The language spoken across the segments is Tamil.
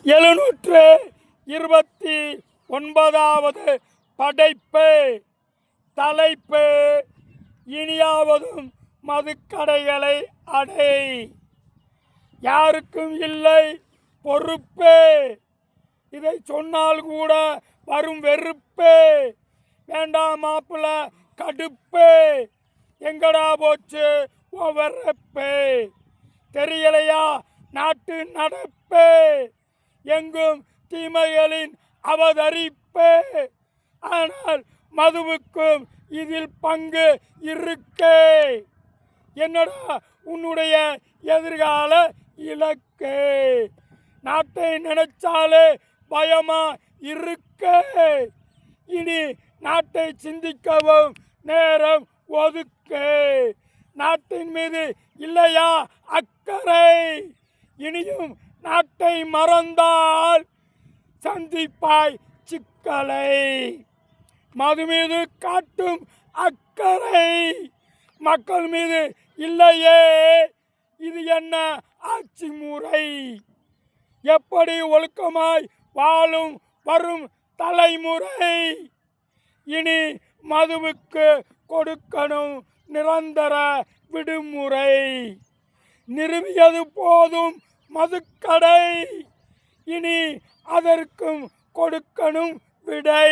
729வது படைப்பு. தலைப்பு: இனியாவதும் மதுக்கடைகளை அடை. யாருக்கும் இல்லை பொறுப்பு, இதை சொன்னால் கூட வரும் வெறுப்பு. வேண்டாம் மாப்பிள்ள கடுப்பு, எங்கடா போச்சு ஒவ்வொருப்பு. தெரியலையா நாட்டு நடப்பு, எங்கும் தீமைகளின் அவதரிப்பு. ஆனால் மதுவுக்கும் இதில் பங்கு இருக்கு. என்னடா உன்னுடைய எதிர்கால இலக்கு? நாட்டை நினைச்சாலே பயமா இருக்கு. இனி நாட்டை சிந்திக்கவும் நேரம் ஒதுக்கு. நாட்டின் மீது இல்லையா அக்கறை? இனியும் நாட்டை மறந்தால் சந்திப்பாய் சிக்கலை. மது மீது காட்டும் அக்கறை மக்கள் மீது இல்லையே, இது என்ன ஆட்சி முறை? எப்படி ஒழுக்கமாய் வாழும் வரும் தலைமுறை? இனி மதுவுக்கு கொடுக்கணும் நிரந்தர விடுமுறை. நிறுவியது போதும் மதுக்கடை, இனி அதற்கும் கொடுக்கணும் விடை.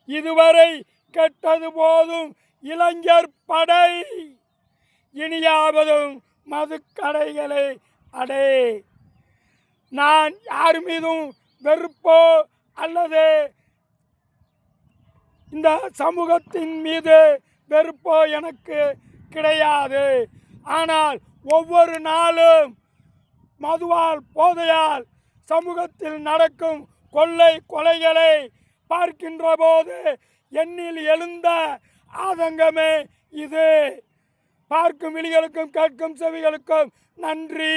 இதுவரை கெட்டது போதும் இளைஞர் படை, இனியாவதும் மதுக்கடைகளை அடை. நான் யார் மீதும் வெறுப்போ அல்லது இந்த சமூகத்தின் மீது வெறுப்போ எனக்கு கிடையாது. ஆனால் ஒவ்வொரு நாளும் மதுவால் போதையால் சமூகத்தில் நடக்கும் கொள்ளை கொலைகளை பார்க்கின்ற போது என்னில் எழுந்த ஆதங்கமே இது. பார்க்கும் விழிகளுக்கும் கேட்கும் செவிகளுக்கும் நன்றி.